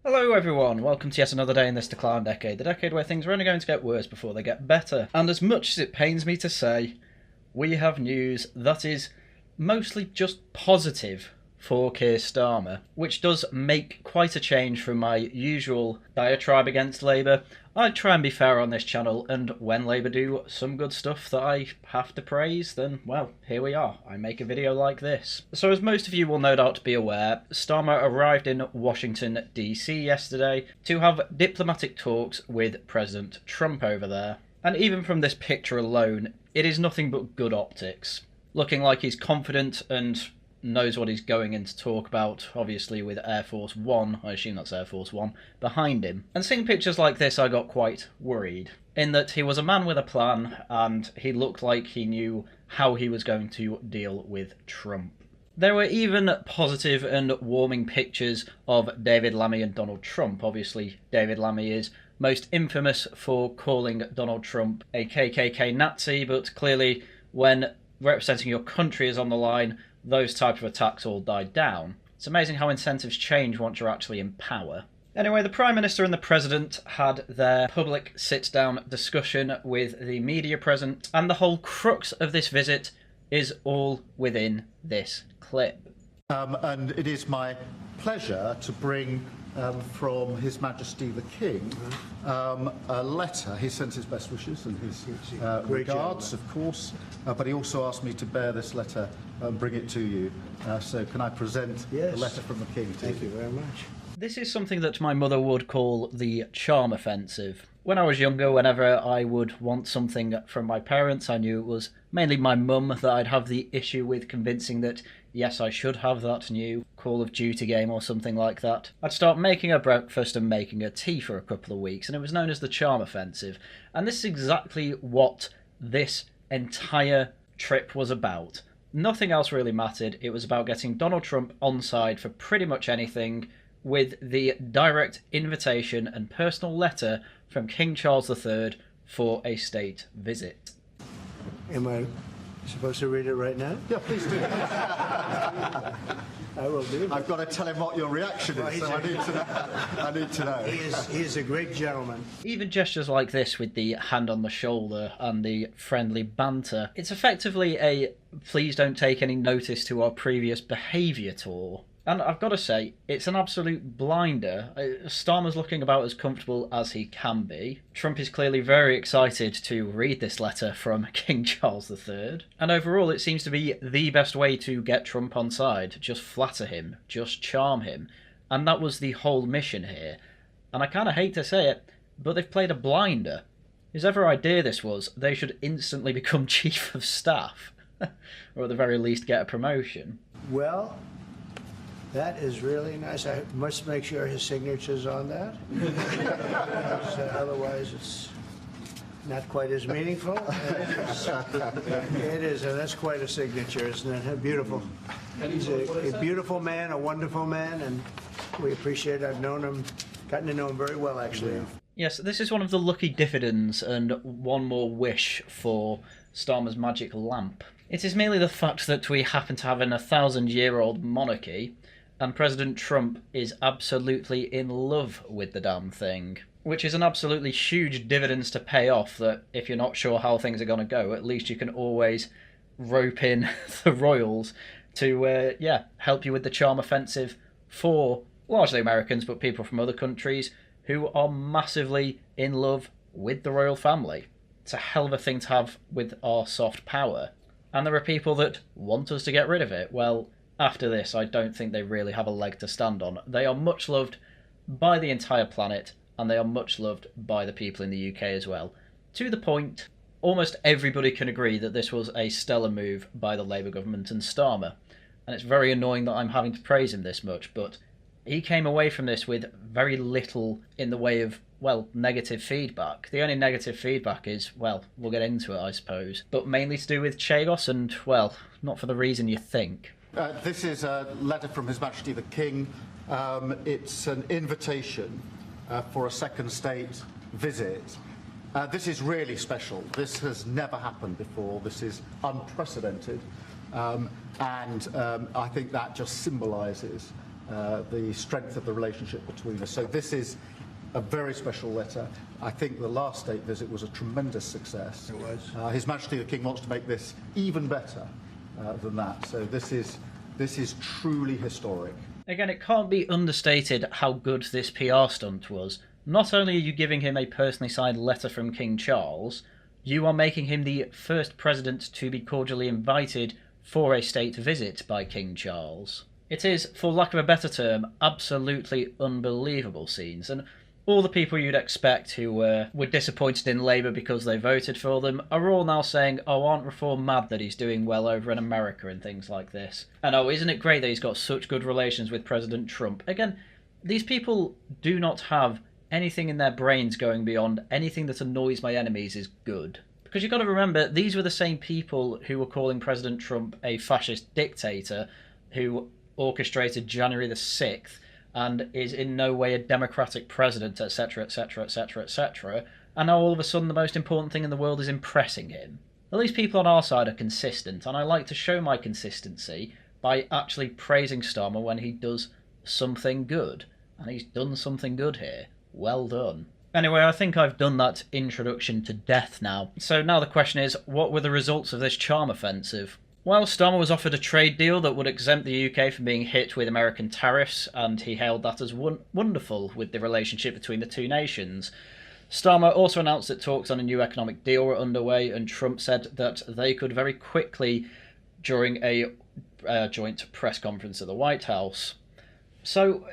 Hello everyone, welcome to yet another day in this decline decade, the decade where things are only going to get worse before they get better. And as much as it pains me to say, we have news that is mostly just positive for Keir Starmer, which does make quite a change from my usual diatribe against Labour. I try and be fair on this channel, and when Labour do some good stuff that I have to praise, then, well, here we are. I make a video like this. So as most of you will no doubt be aware, Starmer arrived in Washington, DC yesterday to have diplomatic talks with President Trump over there. And even from this picture alone, it is nothing but good optics. Looking like he's confident and knows what he's going in to talk about, obviously with Air Force One, I assume that's Air Force One, behind him. And seeing pictures like this I got quite worried, in that he was a man with a plan and he looked like he knew how he was going to deal with Trump. There were even positive and warming pictures of David Lammy and Donald Trump. Obviously David Lammy is most infamous for calling Donald Trump a KKK Nazi, but clearly when representing your country is on the line, those type of attacks all died down. It's amazing how incentives change once you're actually in power. Anyway, the Prime Minister and the President had their public sit-down discussion with the media present, and the whole crux of this visit is all within this clip. And it is my pleasure to bring from His Majesty the King a letter. He sends his best wishes and his regards, of course, but he also asked me to bear this letter and bring it to you. So can I present the letter from the King to you? Thank you very much. This is something that my mother would call the charm offensive. When I was younger, whenever I would want something from my parents, I knew it was mainly my mum that I'd have the issue with convincing that, yes, I should have that new Call of Duty game or something like that. I'd start making her breakfast and making her tea for a couple of weeks, and it was known as the charm offensive. And this is exactly what this entire trip was about. Nothing else really mattered. It was about getting Donald Trump on side for pretty much anything, with the direct invitation and personal letter from King Charles III for a state visit. Am I supposed to read it right now? Yeah, please do. I will do. I've got to tell him what your reaction is, so I need to know. He is a great gentleman. Even gestures like this with the hand on the shoulder and the friendly banter, it's effectively a please don't take any notice to our previous behaviour tour. And I've got to say, it's an absolute blinder. Starmer's looking about as comfortable as he can be. Trump is clearly very excited to read this letter from King Charles III. And overall, it seems to be the best way to get Trump on side. Just flatter him, just charm him. And that was the whole mission here. And I kind of hate to say it, but they've played a blinder. Whoever idea this was, they should instantly become Chief of Staff. Or at the very least get a promotion. Well, that is really nice. I must make sure his signature's on that. Otherwise, it's not quite as meaningful. It is, and that's quite a signature, isn't it? Beautiful. He's a beautiful man, a wonderful man, and we appreciate it. I've known him, gotten to know him very well, actually. Yes, this is one of the lucky dividends and one more wish for Starmer's magic lamp. It is merely the fact that we happen to have an 1,000-year-old monarchy, and President Trump is absolutely in love with the damn thing. Which is an absolutely huge dividends to pay off, that if you're not sure how things are going to go, at least you can always rope in the royals to, help you with the charm offensive for largely Americans, but people from other countries who are massively in love with the royal family. It's a hell of a thing to have with our soft power. And there are people that want us to get rid of it. Well, after this, I don't think they really have a leg to stand on. They are much loved by the entire planet, and they are much loved by the people in the UK as well. To the point, almost everybody can agree that this was a stellar move by the Labour government and Starmer. And it's very annoying that I'm having to praise him this much, but he came away from this with very little in the way of, well, negative feedback. The only negative feedback is, well, we'll get into it, I suppose, but mainly to do with Chagos and, well, not for the reason you think. This is a letter from His Majesty the King. It's an invitation for a second state visit. This is really special. This has never happened before. This is unprecedented. And I think that just symbolises the strength of the relationship between us. So this is a very special letter. I think the last state visit was a tremendous success. It was. His Majesty the King wants to make this even better than that. So this is truly historic. Again, it can't be understated how good this PR stunt was. Not only are you giving him a personally signed letter from King Charles, you are making him the first president to be cordially invited for a state visit by King Charles. It is, for lack of a better term, absolutely unbelievable scenes, and all the people you'd expect who were disappointed in Labour because they voted for them are all now saying, oh, aren't Reform mad that he's doing well over in America and things like this? And oh, isn't it great that he's got such good relations with President Trump? Again, these people do not have anything in their brains going beyond anything that annoys my enemies is good. Because you've got to remember, these were the same people who were calling President Trump a fascist dictator who orchestrated January the 6th and is in no way a democratic president, etc., etc., etc., etc. And now all of a sudden the most important thing in the world is impressing him. At least people on our side are consistent, and I like to show my consistency by actually praising Starmer when he does something good. And he's done something good here. Well done. Anyway, I think I've done that introduction to death now. So now the question is, what were the results of this charm offensive? Well, Starmer was offered a trade deal that would exempt the UK from being hit with American tariffs, and he hailed that as wonderful with the relationship between the two nations. Starmer also announced that talks on a new economic deal were underway, and Trump said that they could very quickly during a joint press conference at the White House. So,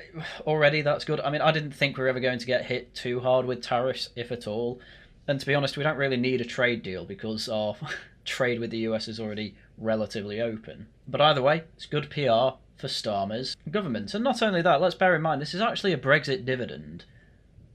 already that's good. I mean, I didn't think we were ever going to get hit too hard with tariffs, if at all. And to be honest, we don't really need a trade deal because our trade with the US is already relatively open. But either way, it's good PR for Starmer's government. And not only that, let's bear in mind, this is actually a Brexit dividend.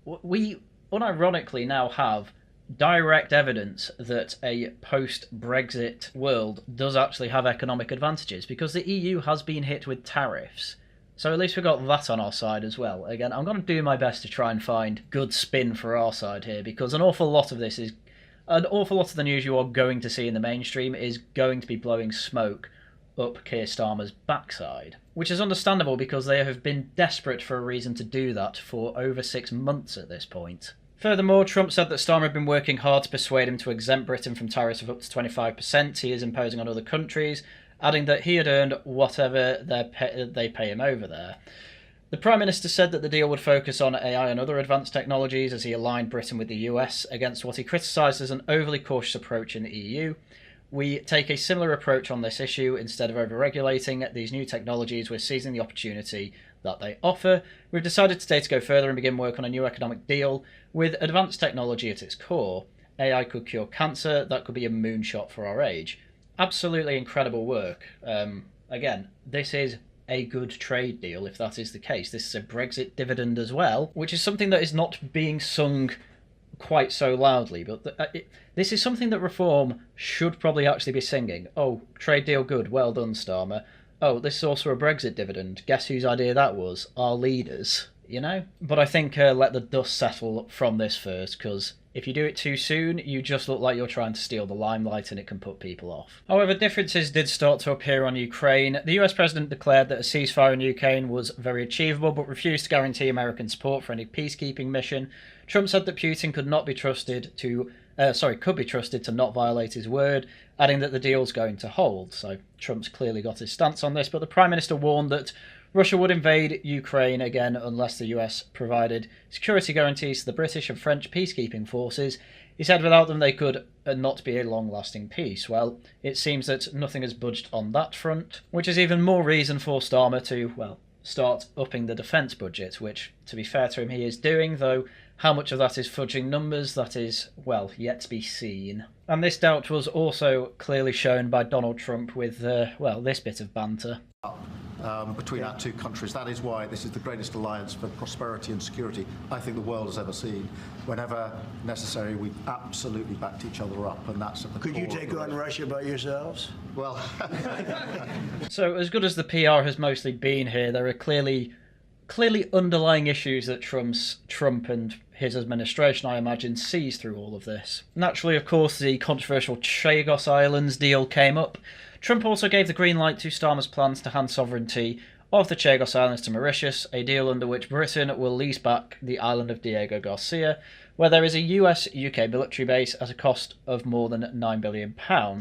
We unironically now have direct evidence that a post-Brexit world does actually have economic advantages because the EU has been hit with tariffs. So at least we've got that on our side as well. Again, I'm going to do my best to try and find good spin for our side here because an awful lot of the news you are going to see in the mainstream is going to be blowing smoke up Keir Starmer's backside. Which is understandable because they have been desperate for a reason to do that for over 6 months at this point. Furthermore, Trump said that Starmer had been working hard to persuade him to exempt Britain from tariffs of up to 25% he is imposing on other countries, adding that he had earned whatever they pay him over there. The Prime Minister said that the deal would focus on AI and other advanced technologies as he aligned Britain with the US against what he criticised as an overly cautious approach in the EU. We take a similar approach on this issue. Instead of over-regulating these new technologies, we're seizing the opportunity that they offer. We've decided today to go further and begin work on a new economic deal with advanced technology at its core. AI could cure cancer. That could be a moonshot for our age. Absolutely incredible work. Again, this is a good trade deal if that is the case. This is a Brexit dividend as well, which is something that is not being sung quite so loudly, but this is something that Reform should probably actually be singing. Oh, trade deal good, well done, Starmer. Oh, this is also a Brexit dividend. Guess whose idea that was? Our leaders, you know? But I think let the dust settle from this first, because if you do it too soon, you just look like you're trying to steal the limelight and it can put people off. However, differences did start to appear on Ukraine. The US president declared that a ceasefire in Ukraine was very achievable, but refused to guarantee American support for any peacekeeping mission. Trump said that Putin could be trusted to not violate his word, adding that the deal's going to hold. So Trump's clearly got his stance on this, but the Prime Minister warned that Russia would invade Ukraine again unless the US provided security guarantees to the British and French peacekeeping forces. He said without them they could not be a long-lasting peace. Well, it seems that nothing has budged on that front, which is even more reason for Starmer to, start upping the defence budget, which, to be fair to him, he is doing, though how much of that is fudging numbers, that is, yet to be seen. And this doubt was also clearly shown by Donald Trump with, this bit of banter. Between our two countries. That is why this is the greatest alliance for prosperity and security I think the world has ever seen. Whenever necessary, we absolutely backed each other up, and that's at the core. Could you take on Russia by yourselves? Well, so as good as the PR has mostly been here, there are clearly underlying issues that Trump and his administration, I imagine, sees through all of this. Naturally, of course, the controversial Chagos Islands deal came up. Trump also gave the green light to Starmer's plans to hand sovereignty of the Chagos Islands to Mauritius, a deal under which Britain will lease back the island of Diego Garcia, where there is a US-UK military base at a cost of more than £9 billion.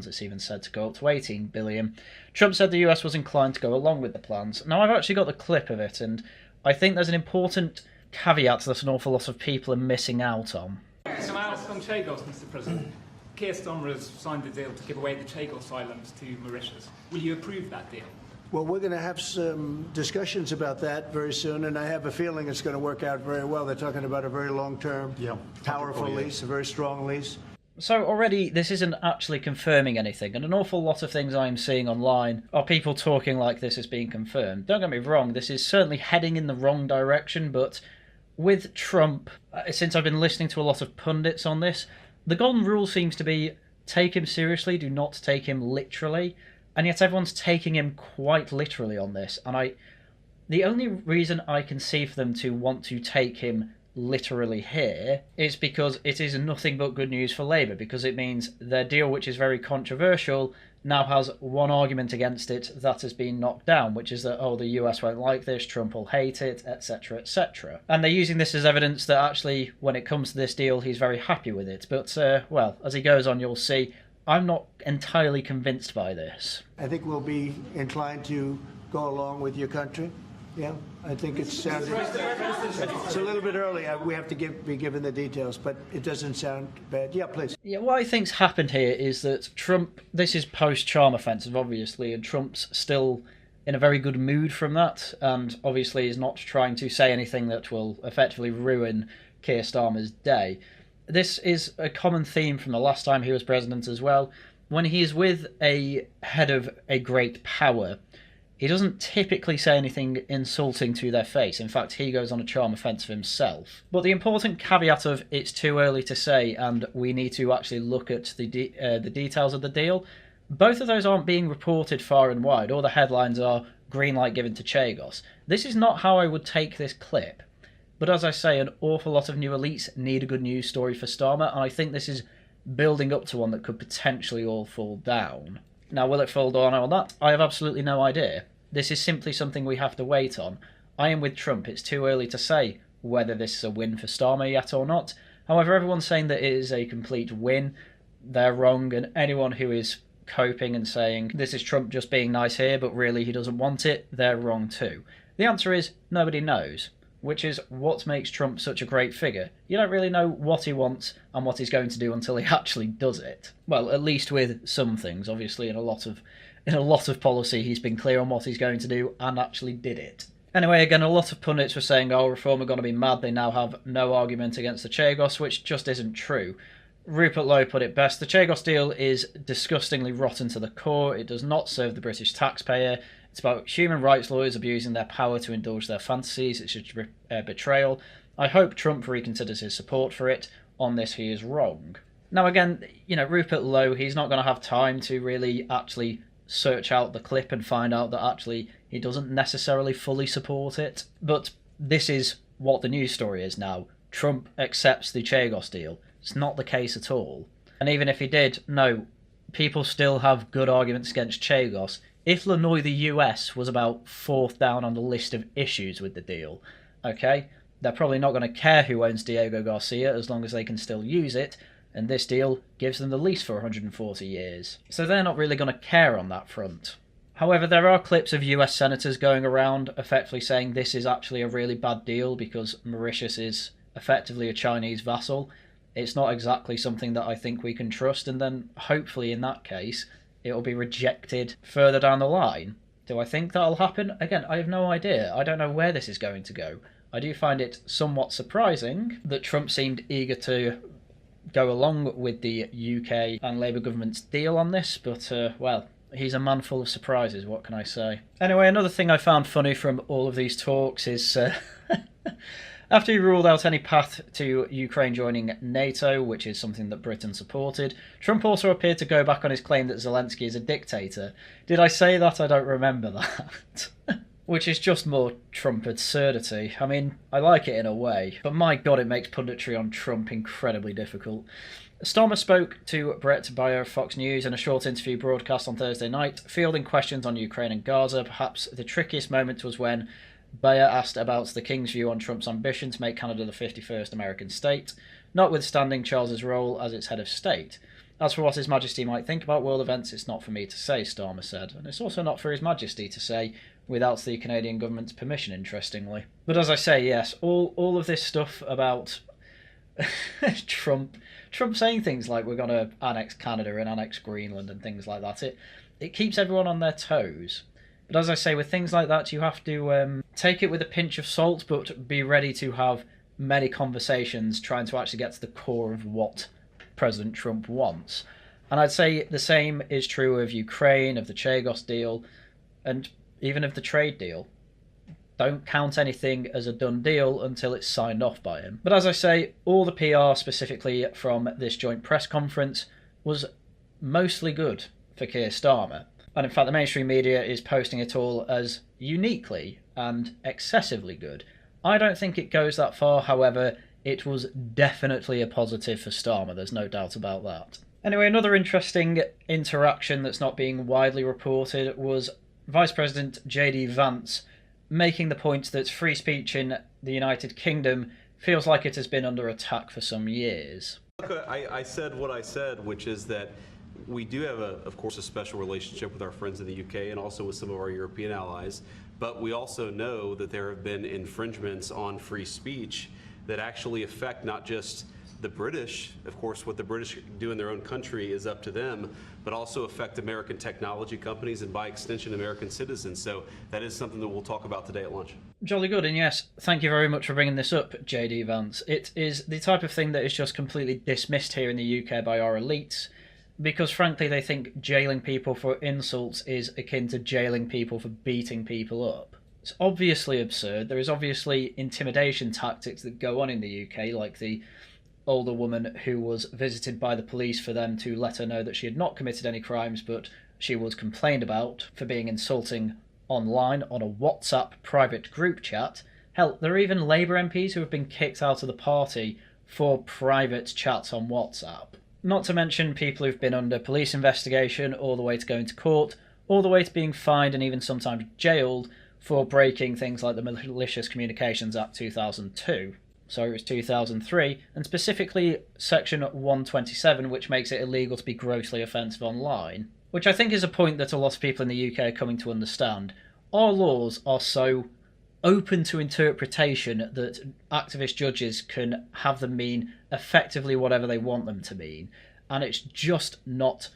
It's even said to go up to £18 billion. Trump said the US was inclined to go along with the plans. Now, I've actually got the clip of it, and I think there's an important caveat that an awful lot of people are missing out on. So out on Chagos, Mr. President. Keir Starmer has signed a deal to give away the Chagos Islands to Mauritius. Will you approve that deal? Well, we're going to have some discussions about that very soon, and I have a feeling it's going to work out very well. They're talking about a very long-term, powerful lease, a very strong lease. So already this isn't actually confirming anything, and an awful lot of things I'm seeing online are people talking like this is being confirmed. Don't get me wrong, this is certainly heading in the wrong direction, but with Trump, since I've been listening to a lot of pundits on this, the golden rule seems to be take him seriously, do not take him literally. And yet everyone's taking him quite literally on this. And the only reason I can see for them to want to take him literally here is because it is nothing but good news for Labour, because it means their deal, which is very controversial, now has one argument against it that has been knocked down, which is that, oh, the US won't like this, Trump will hate it, etc., etc. And they're using this as evidence that actually, when it comes to this deal, he's very happy with it. But, well, as he goes on, you'll see, I'm not entirely convinced by this. I think we'll be inclined to go along with your country. Yeah, I think it's a little bit early. We have to be given the details, but it doesn't sound bad. Yeah, please. Yeah, what I think's happened here is that Trump, this is post-charm offensive, obviously, and Trump's still in a very good mood from that, and obviously is not trying to say anything that will effectively ruin Keir Starmer's day. This is a common theme from the last time he was president as well. When he's with a head of a great power, he doesn't typically say anything insulting to their face. In fact, he goes on a charm offensive himself. But the important caveat of it's too early to say and we need to actually look at the details of the deal, both of those aren't being reported far and wide. All the headlines are green light given to Chagos. This is not how I would take this clip. But as I say, an awful lot of new elites need a good news story for Starmer, and I think this is building up to one that could potentially all fall down. Now, will it fall down on that? I have absolutely no idea. This is simply something we have to wait on. I am with Trump. It's too early to say whether this is a win for Starmer yet or not. However, everyone's saying that it is a complete win. They're wrong, and anyone who is coping and saying this is Trump just being nice here, but really he doesn't want it, they're wrong too. The answer is nobody knows, which is what makes Trump such a great figure. You don't really know what he wants and what he's going to do until he actually does it. Well, at least with some things. Obviously, in a lot of policy, he's been clear on what he's going to do and actually did it. Anyway, again, a lot of pundits were saying, oh, Reform are going to be mad, they now have no argument against the Chagos, which just isn't true. Rupert Lowe put it best, the Chagos deal is disgustingly rotten to the core, it does not serve the British taxpayer, it's about human rights lawyers abusing their power to indulge their fantasies. It's just betrayal. I hope Trump reconsiders his support for it. On this, he is wrong. Now, again, Rupert Lowe, he's not going to have time to really actually search out the clip and find out that actually he doesn't necessarily fully support it. But this is what the news story is now. Trump accepts the Chagos deal. It's not the case at all. And even if he did, no, people still have good arguments against Chagos. If Illinois, the US, was about fourth down on the list of issues with the deal, okay, they're probably not going to care who owns Diego Garcia as long as they can still use it, and this deal gives them the lease for 140 years. So they're not really going to care on that front. However, there are clips of US senators going around effectively saying this is actually a really bad deal because Mauritius is effectively a Chinese vassal. It's not exactly something that I think we can trust, and then hopefully in that case it will be rejected further down the line. Do I think that'll happen? Again, I have no idea. I don't know where this is going to go. I do find it somewhat surprising that Trump seemed eager to go along with the UK and Labour government's deal on this, but, well, he's a man full of surprises, what can I say? Anyway, another thing I found funny from all of these talks is after he ruled out any path to Ukraine joining NATO, which is something that Britain supported, Trump also appeared to go back on his claim that Zelensky is a dictator. Did I say that? I don't remember that. which is just more Trump absurdity. I mean, I like it in a way, but my god, it makes punditry on Trump incredibly difficult. Starmer spoke to Brett Baier of Fox News in a short interview broadcast on Thursday night, fielding questions on Ukraine and Gaza. Perhaps the trickiest moment was when Baier asked about the King's view on Trump's ambition to make Canada the 51st American state, notwithstanding Charles's role as its head of state. As for what His Majesty might think about world events, it's not for me to say, Starmer said, and it's also not for His Majesty to say, without the Canadian government's permission, interestingly. But as I say, yes, all of this stuff about Trump saying things like we're going to annex Canada and annex Greenland and things like that, it keeps everyone on their toes. But as I say, with things like that, you have to take it with a pinch of salt, but be ready to have many conversations trying to actually get to the core of what President Trump wants. And I'd say the same is true of Ukraine, of the Chagos deal, and even of the trade deal. Don't count anything as a done deal until it's signed off by him. But as I say, all the PR specifically from this joint press conference was mostly good for Keir Starmer. And in fact, the mainstream media is posting it all as uniquely and excessively good. I don't think it goes that far, however, it was definitely a positive for Starmer, there's no doubt about that. Anyway, another interesting interaction that's not being widely reported was Vice President J.D. Vance making the point that free speech in the United Kingdom feels like it has been under attack for some years. Look, I said what I said, which is that we do have, of course, a special relationship with our friends in the UK and also with some of our European allies, but we also know that there have been infringements on free speech that actually affect not just the British, of course, what the British do in their own country is up to them, but also affect American technology companies and by extension American citizens. So that is something that we'll talk about today at lunch. Jolly good, and yes, thank you very much for bringing this up, JD Vance. It is the type of thing that is just completely dismissed here in the UK by our elites, because frankly they think jailing people for insults is akin to jailing people for beating people up. It's obviously absurd. There is obviously intimidation tactics that go on in the UK, like the older woman who was visited by the police for them to let her know that she had not committed any crimes, but she was complained about for being insulting online on a WhatsApp private group chat. Hell, there are even Labour MPs who have been kicked out of the party for private chats on WhatsApp. Not to mention people who've been under police investigation, all the way to going to court, all the way to being fined and even sometimes jailed for breaking things like the Malicious Communications Act 2002. Sorry, it was 2003, and specifically Section 127, which makes it illegal to be grossly offensive online, which I think is a point that a lot of people in the UK are coming to understand. Our laws are so open to interpretation that activist judges can have them mean effectively whatever they want them to mean, and it's just not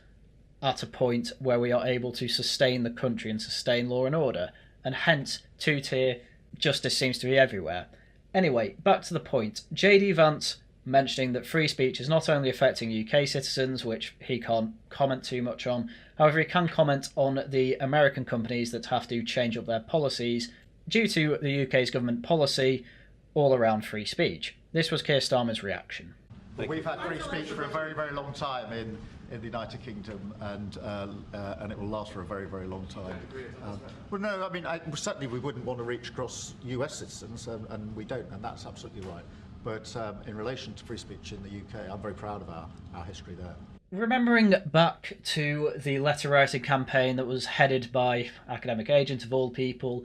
at a point where we are able to sustain the country and sustain law and order, and hence two-tier justice seems to be everywhere. Anyway, back to the point. JD Vance mentioning that free speech is not only affecting UK citizens, which he can't comment too much on, however he can comment on the American companies that have to change up their policies due to the UK's government policy all around free speech. This was Keir Starmer's reaction. We've had free speech for a very, very long time in the United Kingdom, and it will last for a very, very long time. Well, no, I mean, certainly we wouldn't want to reach across US citizens, and we don't, and that's absolutely right. But in relation to free speech in the UK, I'm very proud of our history there. Remembering back to the letter writing campaign that was headed by academic agent of all people,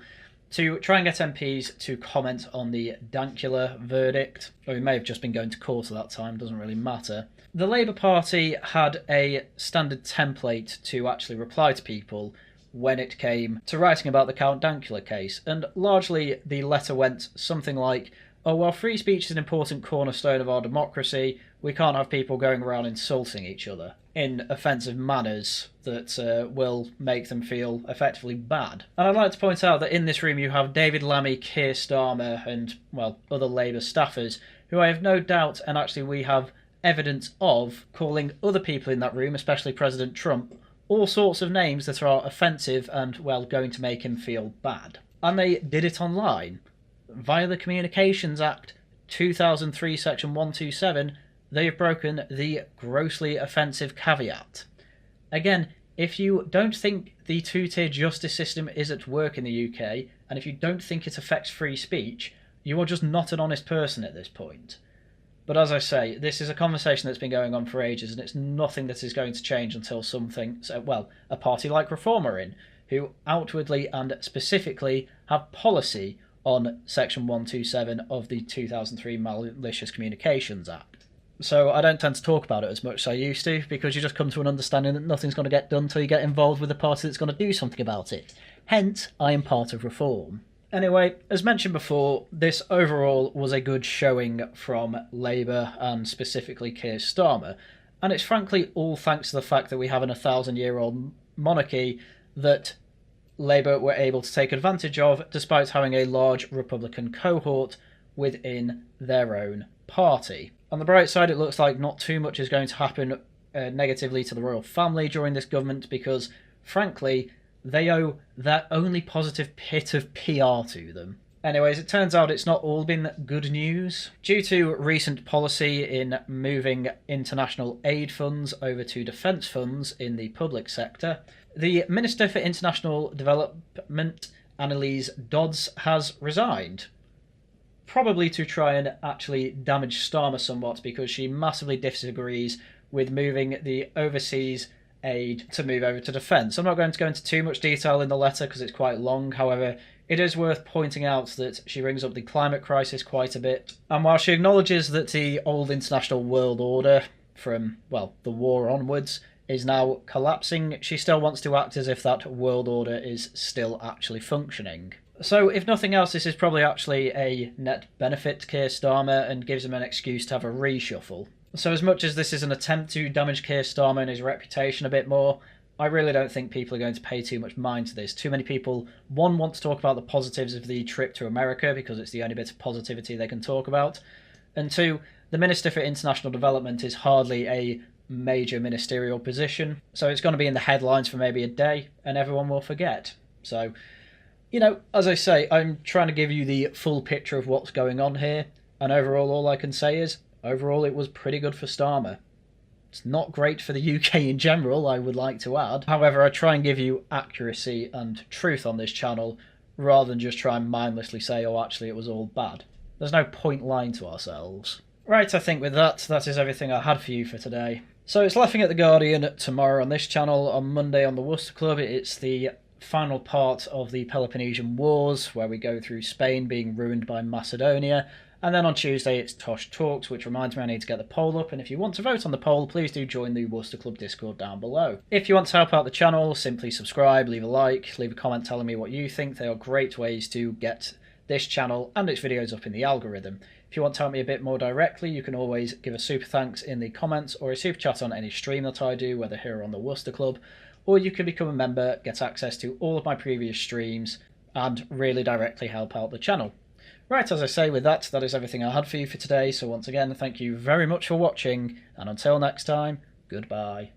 to try and get MPs to comment on the Dankula verdict, or he may have just been going to court at that time, doesn't really matter. The Labour Party had a standard template to actually reply to people when it came to writing about the Count Dankula case, and largely the letter went something like, oh, well, free speech is an important cornerstone of our democracy, we can't have people going around insulting each other in offensive manners that will make them feel effectively bad. And I'd like to point out that in this room you have David Lammy, Keir Starmer and, well, other Labour staffers who I have no doubt, and actually we have evidence of, calling other people in that room, especially President Trump, all sorts of names that are offensive and, well, going to make him feel bad. And they did it online. Via the Communications Act 2003 Section 127, they have broken the grossly offensive caveat. Again, if you don't think the two-tier justice system is at work in the UK, and if you don't think it affects free speech, you are just not an honest person at this point. But as I say, this is a conversation that's been going on for ages, and it's nothing that is going to change until a party like Reform are in, who outwardly and specifically have policy on Section 127 of the 2003 Malicious Communications Act. So I don't tend to talk about it as much as I used to, because you just come to an understanding that nothing's going to get done until you get involved with a party that's going to do something about it. Hence, I am part of Reform. Anyway, as mentioned before, this overall was a good showing from Labour and specifically Keir Starmer, and it's frankly all thanks to the fact that we have an 1,000-year-old monarchy that Labour were able to take advantage of, despite having a large Republican cohort within their own party. On the bright side, it looks like not too much is going to happen negatively to the royal family during this government, because, frankly, they owe their only positive bit of PR to them. Anyways, it turns out it's not all been good news. Due to recent policy in moving international aid funds over to defence funds in the public sector, the Minister for International Development, Annalise Dodds, has resigned. Probably to try and actually damage Starmer somewhat, because she massively disagrees with moving the overseas aid to move over to defence. I'm not going to go into too much detail in the letter because it's quite long. However, it is worth pointing out that she brings up the climate crisis quite a bit. And while she acknowledges that the old international world order from, the war onwards is now collapsing, she still wants to act as if that world order is still actually functioning. So, if nothing else, this is probably actually a net benefit to Keir Starmer and gives him an excuse to have a reshuffle. So as much as this is an attempt to damage Keir Starmer and his reputation a bit more, I really don't think people are going to pay too much mind to this. Too many people, one, want to talk about the positives of the trip to America because it's the only bit of positivity they can talk about, and two, the Minister for International Development is hardly a major ministerial position, so it's going to be in the headlines for maybe a day and everyone will forget. So, as I say, I'm trying to give you the full picture of what's going on here, and overall all I can say is, overall, it was pretty good for Starmer. It's not great for the UK in general, I would like to add. However, I try and give you accuracy and truth on this channel, rather than just try and mindlessly say, oh, actually, it was all bad. There's no point lying to ourselves. Right, I think with that is everything I had for you for today. So it's Laughing at the Guardian tomorrow on this channel. On Monday on the Worcester Club, it's the final part of the Peloponnesian Wars, where we go through Spain being ruined by Macedonia. And then on Tuesday, it's Tosh Talks, which reminds me I need to get the poll up. And if you want to vote on the poll, please do join the Worcester Club Discord down below. If you want to help out the channel, simply subscribe, leave a like, leave a comment telling me what you think. They are great ways to get this channel and its videos up in the algorithm. If you want to help me a bit more directly, you can always give a super thanks in the comments or a super chat on any stream that I do, whether here or on the Worcester Club. Or you can become a member, get access to all of my previous streams, and really directly help out the channel. Right, as I say, with that is everything I had for you for today. So once again, thank you very much for watching, and until next time, goodbye.